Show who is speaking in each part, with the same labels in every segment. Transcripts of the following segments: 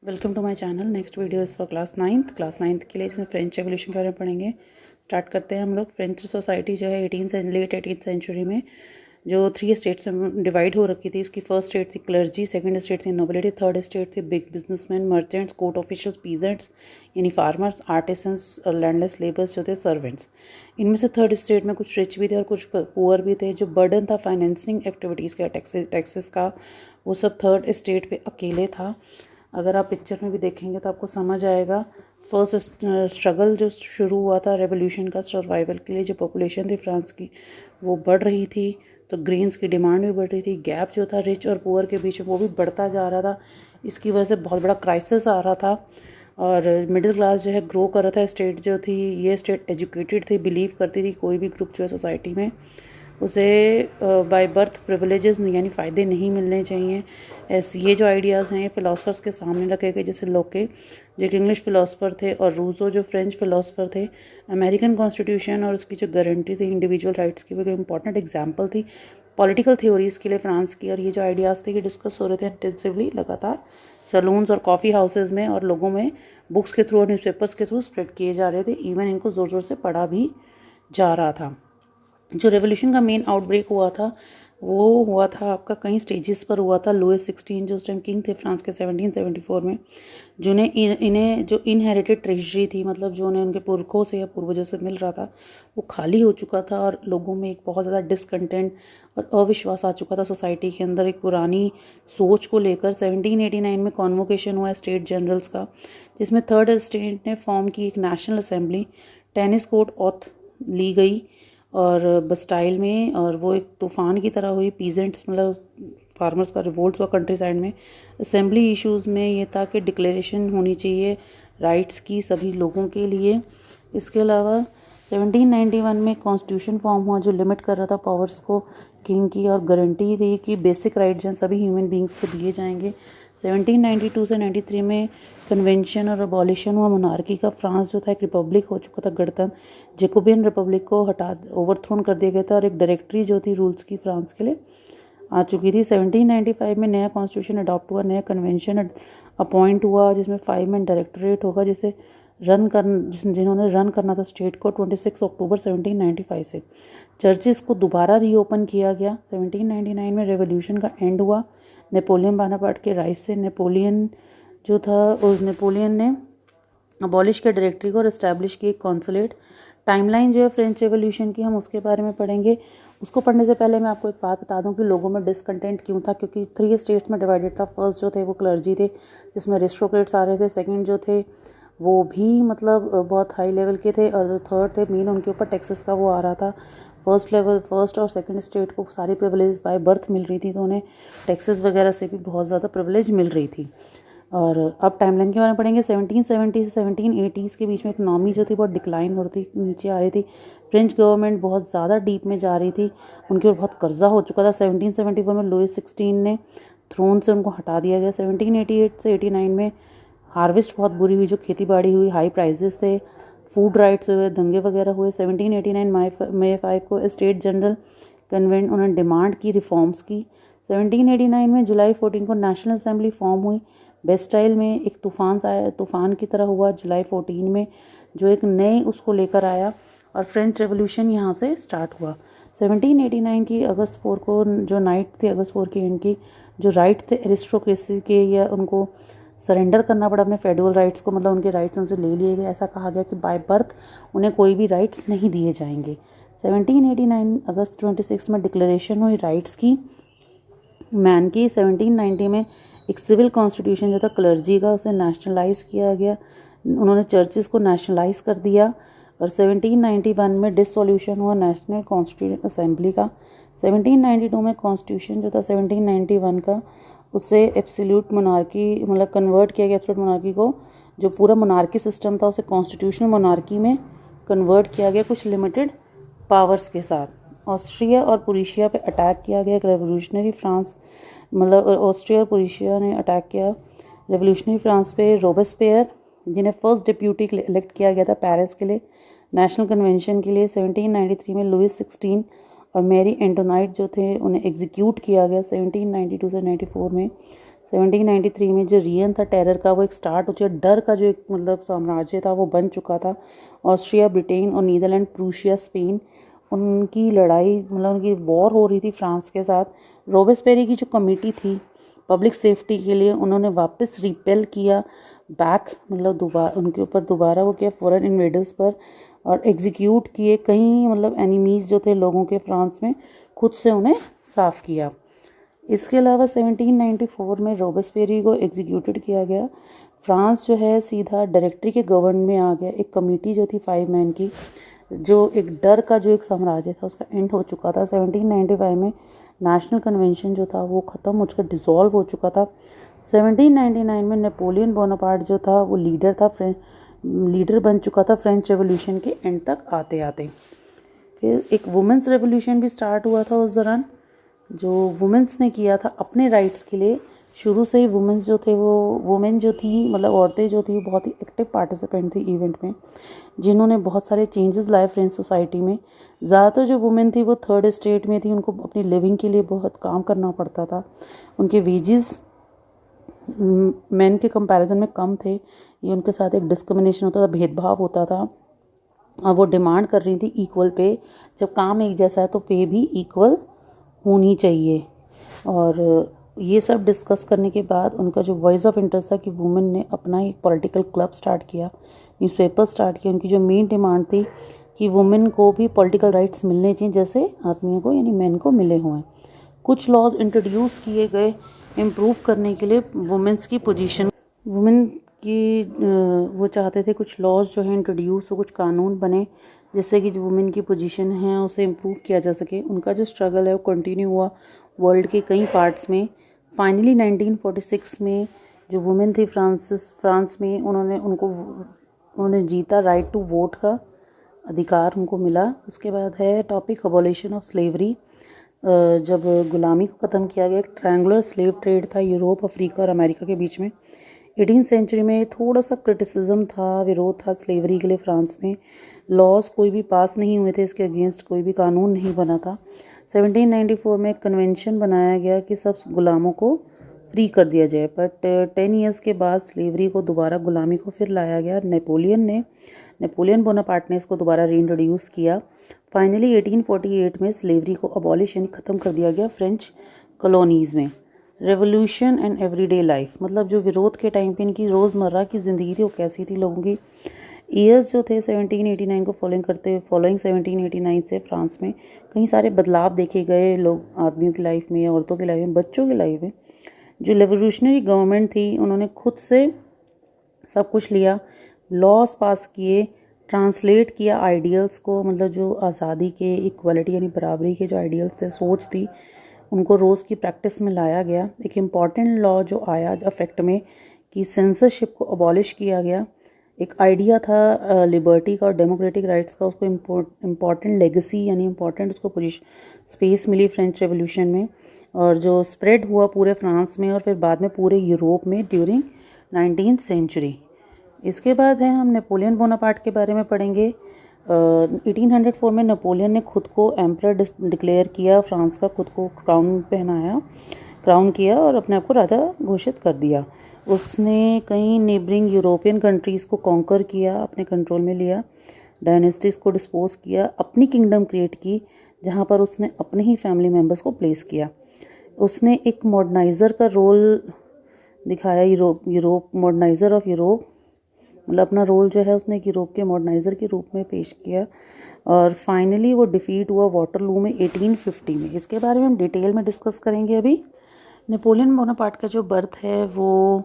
Speaker 1: Welcome to my channel. Next video is for class ninth के लिए, इसमें French revolution के बारे में पढ़ेंगे। स्टार्ट करते हैं हम लोग। फ्रेंच सोसाइटी जो है लेट 18th सेंचुरी में जो 3 स्टेट्स में डिवाइड हो रखी थी। उसकी फर्स्ट स्टेट थी क्लर्जी, सेकंड स्टेट थी नोबिलिटी, थर्ड स्टेट थी big businessman, merchants, court officials, peasants यानी फार्मर्स, आर्टिसंस और लैंडलेस लेबर्स जो थे सर्वेंट्स। इनमें से थर्ड स्टेट में कुछ रिच भी थे और कुछ पुअर भी थे। जो बर्डन था फाइनेंसिंग एक्टिविटीज़ का, टैक्सेस का, वो सब थर्ड स्टेट पे अकेले था। अगर आप पिक्चर में भी देखेंगे तो आपको समझ आएगा। फर्स्ट स्ट्रगल जो शुरू हुआ था रेवोल्यूशन का सर्वाइवल के लिए, जो पॉपुलेशन थी फ्रांस की वो बढ़ रही थी, तो ग्रेन्स की डिमांड भी बढ़ रही थी। गैप जो था रिच और पुअर के बीच में वो भी बढ़ता जा रहा था। इसकी वजह से बहुत बड़ा क्राइसिस आ रहा था और मिडिल क्लास जो है ग्रो कर रहा था। स्टेट जो थी, ये स्टेट एजुकेटेड थी, बिलीव करती थी कोई भी ग्रुप जो है सोसाइटी में उसे बाय बर्थ प्रिविलेजेस यानी फ़ायदे नहीं मिलने चाहिए। ऐसे ये जो आइडियाज़ हैं फ़िलासफ़र्स के सामने रखे गए, जैसे लोके जो एक इंग्लिश फ़िलासफ़र थे और रूसो जो फ्रेंच फ़िलासफ़र थे। अमेरिकन कॉन्स्टिट्यूशन और उसकी जो गारंटी थी इंडिविजुअल राइट्स की, वो एक इंपॉर्टेंट एग्जाम्पल थी पॉलिटिकल थ्योरीज़ के लिए फ्रांस की। और ये जो आइडियाज़ थे कि डिस्कस हो रहे थे इंटेंसिवली लगातार सैलून्स और कॉफ़ी हाउसेज़ में, और लोगों में बुक्स के थ्रू और न्यूज़पेपर्स के थ्रू स्प्रेड किए जा रहे थे। इवन इनको ज़ोर ज़ोर से पढ़ा भी जा रहा था। जो रेवोल्यूशन का मेन आउटब्रेक हुआ था वो हुआ था आपका कई स्टेजेस पर हुआ था। लुइस 16 जो उस टाइम किंग थे फ्रांस के 1774 में, जिन्हें इन्हें जो इनहेरिटेड ट्रेजरी थी, मतलब जो उन्हें उनके पुरखों से या पूर्वजों से मिल रहा था, वो खाली हो चुका था और लोगों में एक बहुत ज़्यादा डिसकंटेंट और अविश्वास आ चुका था सोसाइटी के अंदर एक पुरानी सोच को लेकर। 1789 में कॉन्वोकेशन हुआ स्टेट जनरल्स का, जिसमें थर्ड स्टेट ने फॉर्म की एक national assembly, tennis court oath ली गई और बस्टाइल में, और वो एक तूफ़ान की तरह हुई। पीजेंट्स मतलब फार्मर्स का रिवोल्ट हुआ कंट्री साइड में। असेंबली इश्यूज़ में ये था कि डिक्लेरेशन होनी चाहिए राइट्स की सभी लोगों के लिए। इसके अलावा 1791 में कॉन्स्टिट्यूशन फॉर्म हुआ जो लिमिट कर रहा था पावर्स को किंग की, और गारंटी दी कि बेसिक राइट्स हैं सभी ह्यूमन बींग्स को दिए जाएंगे। 1792 से 93 में कन्वेंशन और अबॉलिशन हुआ मोनार्की का। फ्रांस जो था एक रिपब्लिक हो चुका था, गणतंत्र। जेकोबियन रिपब्लिक को ओवरथ्रोन कर दिया गया था और एक डायरेक्टरी जो थी रूल्स की फ्रांस के लिए आ चुकी थी। 1795 में नया कॉन्स्टिट्यूशन अडॉप्ट हुआ, नया कन्वेंशन अपॉइंट हुआ जिसमें 5 मैन डायरेक्टरेट होगा जिसे जिन्होंने रन करना था स्टेट को। 26 अक्टूबर 1795 से चर्चिस को दोबारा रीओपन किया गया। 1799 में रेवोल्यूशन का एंड हुआ नेपोलियन बोनापार्ट के राइज से। नेपोलियन जो था उस नेपोलियन ने अबॉलिश किया डायरेक्टरी को और इस्टेब्लिश की एक कॉन्सुलेट। टाइमलाइन जो है फ्रेंच रेवोल्यूशन की हम उसके बारे में पढ़ेंगे। उसको पढ़ने से पहले मैं आपको एक बात बता दूं कि लोगों में डिसकंटेंट क्यों था, क्योंकि 3 स्टेट्स में डिवाइडेड था। फर्स्ट जो थे वो क्लर्जी थे जिसमें एरिस्टोक्रेट्स आ रहे थे, सेकंड जो थे वो भी मतलब बहुत हाई लेवल के थे, और जो थर्ड थे मेन उनके ऊपर टैक्सेस का वो आ रहा था। फर्स्ट और सेकंड स्टेट को सारी प्रिविलेज बाय बर्थ मिल रही थी, तो उन्हें टैक्सेस वगैरह से भी बहुत ज़्यादा प्रिविलेज मिल रही थी। और अब टाइमलाइन के बारे में पढ़ेंगे। 1770 से 1780s के बीच में इकनॉमी जो थी बहुत डिक्लाइन हो रही थी, नीचे आ रही थी। फ्रेंच गवर्नमेंट बहुत ज़्यादा डीप में जा रही थी, उनके ऊपर बहुत कर्जा हो चुका था। 1774 में लुइस 16 ने थ्रोन से उनको हटा दिया गया। 1788 से 89 में हार्वेस्ट बहुत बुरी हुई, जो खेती बाड़ी हुई, हाई प्राइजेस थे, फूड राइट्स हुए, दंगे वगैरह हुए। 1789 मई 5 को स्टेट जनरल कन्वेंट उन्होंने डिमांड की रिफॉर्म्स की। 1789 में जुलाई 14 को नेशनल असेंबली फॉर्म हुई। बेस्टाइल में एक तूफ़ान की तरह हुआ जुलाई 14 में, जो एक नए उसको लेकर आया, और फ्रेंच रेवोल्यूशन यहाँ से स्टार्ट हुआ। 1789 की अगस्त 4 को जो नाइट थी, अगस्त 4 की एंड की, जो राइट्स थे एरिस्टोक्रेसी के, या उनको सरेंडर करना पड़ा अपने फेडरल राइट्स को, मतलब उनके राइट्स उनसे ले लिए गए। ऐसा कहा गया कि बाय बर्थ उन्हें कोई भी राइट्स नहीं दिए जाएंगे। 1789 अगस्त 26 में डिक्लेरेशन हुई राइट्स की मैन की। 1790 में एक सिविल कॉन्स्टिट्यूशन जो था क्लर्जी का, उसे नेशनलाइज किया गया, उन्होंने चर्चिस को नेशनलाइज कर दिया। और 1791 में डिसोल्यूशन हुआ नेशनल कॉन्स्टिट्यूशन असेंबली का। 1792 में कॉन्स्टिट्यूशन जो था 1791 का, उससे एब्सोल्यूट मोनार्की मतलब कन्वर्ट किया गया। एब्सोल्यूट मोनार्की को, जो पूरा मोनार्की सिस्टम था, उसे कॉन्स्टिट्यूशनल मोनार्की में कन्वर्ट किया गया कुछ लिमिटेड पावर्स के साथ। ऑस्ट्रिया और प्रूशिया पे अटैक किया गया। एक रेवोल्यूशनरी फ्रांस मतलब ऑस्ट्रिया और प्रूशिया ने अटैक किया रेवोल्यूशनरी फ्रांस पे। रोबेस्पियर जिन्हें फर्स्ट डिप्यूटी इलेक्ट किया गया था पेरिस के लिए नेशनल कन्वेंशन के लिए। 1793 में लुइस 16 और मैरी एंटोनाइट जो थे उन्हें एग्जीक्यूट किया गया 1792 से 94 में। 1793 में जो रियन था टेरर का, वो एक स्टार्ट हो चुका, डर का जो एक मतलब साम्राज्य था वो बन चुका था। ऑस्ट्रिया, ब्रिटेन और नीदरलैंड, प्रूशिया, स्पेन, उनकी लड़ाई मतलब उनकी वॉर हो रही थी फ्रांस के साथ। रोबेस्पेरी की जो कमेटी थी पब्लिक सेफ्टी के लिए, उन्होंने वापस रिपेल किया बैक, मतलब दोबारा उनके ऊपर दोबारा वो किया फॉरेन इन्वेडर्स पर, और एग्जीक्यूट किए कई मतलब एनिमीज़ जो थे लोगों के फ्रांस में, खुद से उन्हें साफ़ किया। इसके अलावा 1794 में रोबेस्पेरी को एग्जीक्यूटेड किया गया। फ्रांस जो है सीधा डायरेक्टरी के गवर्न में आ गया। एक कमेटी जो थी 5 मैन की, जो एक डर का जो एक साम्राज्य था उसका एंड हो चुका था। 1795 में नेशनल कन्वेंशन जो था वो ख़त्म हो चुका, डिसॉल्व हो चुका था। 1799 में नेपोलियन बोनापार्ट जो था वो लीडर बन चुका था फ्रेंच रेवोल्यूशन के एंड तक आते आते। फिर एक वुमेंस रेवोल्यूशन भी स्टार्ट हुआ था उस दौरान, जो वुमेंस ने किया था अपने राइट्स के लिए। शुरू से ही वुमेंस जो थे वो वुमेन जो थी मतलब औरतें जो थी वो बहुत ही एक्टिव पार्टिसिपेंट थी इवेंट में, जिन्होंने बहुत सारे चेंजेस लाए फ्रेंच सोसाइटी में। ज़्यादातर जो वुमेन थी वो थर्ड स्टेट में थी, उनको अपनी लिविंग के लिए बहुत काम करना पड़ता था। उनके वेजेस मैन के कंपैरिजन में कम थे। ये उनके साथ एक डिस्क्रिमिनेशन होता था, भेदभाव होता था। और वो डिमांड कर रही थी इक्वल पे। जब काम एक जैसा है तो पे भी इक्वल होनी चाहिए। और ये सब डिस्कस करने के बाद उनका जो वॉइस ऑफ इंटरेस्ट था कि वुमेन ने अपना एक पॉलिटिकल क्लब स्टार्ट किया, न्यूज़पेपर स्टार्ट किया। उनकी जो मेन डिमांड थी कि वुमेन को भी पॉलिटिकल राइट्स मिलने चाहिए जैसे आदमियों को यानी मेन को मिले हुए हैं। कुछ लॉज इंट्रोड्यूस किए गए इम्प्रूव करने के लिए वुमेन्स की पोजीशन। वुमेन की वो चाहते थे कुछ लॉज जो है इंट्रोड्यूस हो, कुछ कानून बने जिससे कि जो वुमेन की पोजीशन है उसे इम्प्रूव किया जा सके। उनका जो स्ट्रगल है वो कंटिन्यू हुआ वर्ल्ड के कई पार्ट्स में। फाइनली 1946 में जो वुमेन थी फ्रांस में, उन्होंने जीता, राइट टू वोट का अधिकार उनको मिला। उसके बाद है टॉपिक अबॉलिशन ऑफ स्लेवरी। जब गुलामी को ख़त्म किया गया, एक ट्रायंगुलर स्लेव ट्रेड था यूरोप, अफ्रीका और अमेरिका के बीच में। 18th सेंचुरी में थोड़ा सा क्रिटिसिज्म था, विरोध था स्लेवरी के लिए फ्रांस में। लॉज कोई भी पास नहीं हुए थे, इसके अगेंस्ट कोई भी कानून नहीं बना था। 1794 में एक कन्वेंशन बनाया गया कि सब गुलामों को फ्री कर दिया जाए, बट 10 ईयर्स के बाद स्लेवरी को दोबारा गुलामी को फिर लाया गया। नेपोलियन बोनापार्ट ने इसको दोबारा रीइंट्रोड्यूस किया। फाइनली 1848 में स्लेवरी को अबॉलिश यानी ख़त्म कर दिया गया फ्रेंच कॉलोनीज़ में। रेवोल्यूशन एंड एवरीडे लाइफ, मतलब जो विरोध के टाइम पे इनकी रोज़मर्रा की ज़िंदगी थी वो कैसी थी लोगों की। ईयर्स जो थे 1789 को फॉलोइंग 1789 से फ्रांस में कई सारे बदलाव देखे गए, लोग आदमियों की लाइफ में, औरतों की लाइफ में, बच्चों की लाइफ में। जो रेवोल्यूशनरी गवर्नमेंट थी उन्होंने खुद से सब कुछ लिया, लॉज पास किए, ट्रांसलेट किया आइडियल्स को, मतलब जो आज़ादी के, इक्वलिटी यानी बराबरी के जो आइडियल्स थे, सोच थी, उनको रोज़ की प्रैक्टिस में लाया गया। एक इम्पॉर्टेंट लॉ जो आया अफेक्ट में कि सेंसरशिप को अबॉलिश किया गया। एक आइडिया था लिबर्टी का और डेमोक्रेटिक राइट्स का, उसको इम्पॉर्टेंट लेगेसी यानी इम्पॉर्टेंट उसको पोजीशन स्पेस मिली फ्रेंच रेवोल्यूशन में, और जो स्प्रेड हुआ पूरे फ्रांस में और फिर बाद में पूरे यूरोप में ड्यूरिंग 19th सेंचुरी। इसके बाद है हम नेपोलियन बोनापार्ट के बारे में पढ़ेंगे। 1804 में नेपोलियन ने खुद को एम्परर डिक्लेयर किया, फ्रांस का खुद को क्राउन किया और अपने आप को राजा घोषित कर दिया। उसने कई नेबरिंग यूरोपियन कंट्रीज़ को कॉन्कर किया, अपने कंट्रोल में लिया, डायनेस्टीज़ को डिस्पोज किया, अपनी किंगडम क्रिएट की जहाँ पर उसने अपने ही फैमिली मेम्बर्स को प्लेस किया। उसने एक मॉडर्नाइज़र का रोल दिखाया, यूरोप मॉडर्नाइज़र ऑफ यूरोप, मतलब अपना रोल जो है उसने यूरोप के मॉडर्नाइज़र के रूप में पेश किया। और फाइनली वो डिफीट हुआ वाटरलू में 1850 में। इसके बारे में हम डिटेल में डिस्कस करेंगे अभी। नेपोलियन बोनापार्ट का जो बर्थ है वो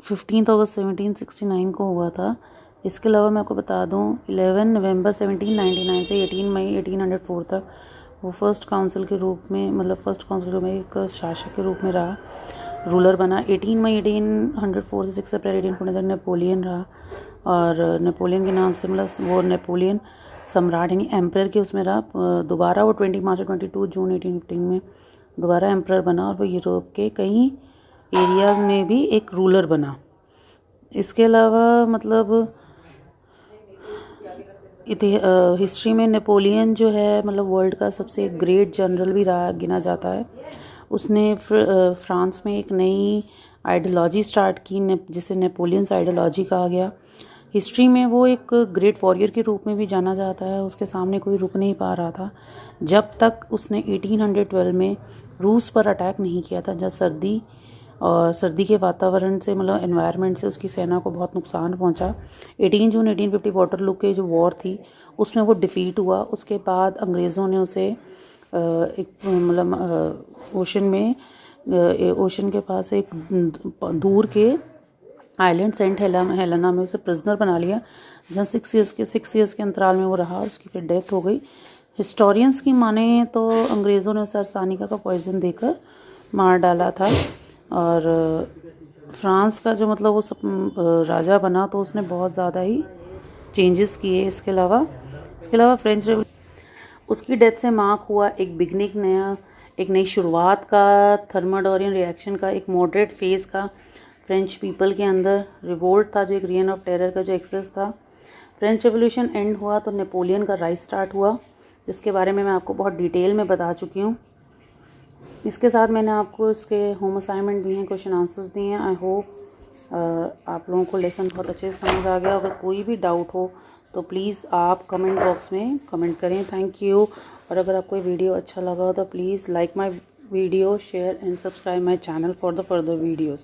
Speaker 1: 15 अगस्त 1769 को हुआ था। इसके अलावा मैं आपको बता दूं 11 नवंबर 1799 से 18 मई 1804 तक वो फर्स्ट काउंसिल के रूप में एक शासक के रूप में रहा, रूलर बना। 18 मई 1804 से 6 अप्रैल 1849 नेपोलियन रहा, और नेपोलियन के नाम से मतलब वो नेपोलियन सम्राट यानी एम्परर के उसमें रहा। दोबारा वो 20 मार्च और 22 जून 1815 में दोबारा एम्परर बना, और वो यूरोप के कई एरियाज में भी एक रूलर बना। इसके अलावा मतलब हिस्ट्री में नेपोलियन जो है मतलब वर्ल्ड का सबसे ग्रेट जनरल भी रहा, गिना जाता है। उसने फ्रांस में एक नई आइडियोलॉजी स्टार्ट की जिसे नेपोलियंस आइडियोलॉजी कहा गया। हिस्ट्री में वो एक ग्रेट वॉरियर के रूप में भी जाना जाता है। उसके सामने कोई रुक नहीं पा रहा था जब तक उसने 1812 में रूस पर अटैक नहीं किया था, जब सर्दी के वातावरण से मतलब एनवायरनमेंट से उसकी सेना को बहुत नुकसान पहुंचा। 18 जून 1850 वाटरलू के जो वॉर थी उसमें वो डिफ़ीट हुआ। उसके बाद अंग्रेज़ों ने उसे एक मतलब ओशन के पास एक दूर के आइलैंड सेंट हेलेना में उसे प्रिजनर बना लिया, जहाँ 6 इयर्स के अंतराल में वो रहा। उसकी फिर डेथ हो गई। हिस्टोरियंस की माने तो अंग्रेज़ों ने उसे अरसानिका का पॉइजन देकर मार डाला था। और फ्रांस का जो मतलब वो राजा बना तो उसने बहुत ज़्यादा ही चेंजेस किए। इसके अलावा फ्रेंच उसकी डेथ से मार्क हुआ एक नई शुरुआत का, थर्माडोरियन रिएक्शन का, एक मॉडरेट फेज़ का फ्रेंच पीपल के अंदर रिवोल्ट था, जो एक रियन ऑफ टेरर का जो एक्सेस था। फ्रेंच रेवोल्यूशन एंड हुआ तो नेपोलियन का राइज स्टार्ट हुआ, जिसके बारे में मैं आपको बहुत डिटेल में बता चुकी हूँ। इसके साथ मैंने आपको इसके होम असाइनमेंट दिए हैं, क्वेश्चन आंसर्स दिए हैं। आई होप आप लोगों को लेसन बहुत अच्छे से समझ आ गया। अगर कोई भी डाउट हो तो प्लीज़ आप कमेंट बॉक्स में कमेंट करें। Thank you. और अगर आपको ये वीडियो अच्छा लगा हो तो please like my video, share and subscribe my channel for the further videos.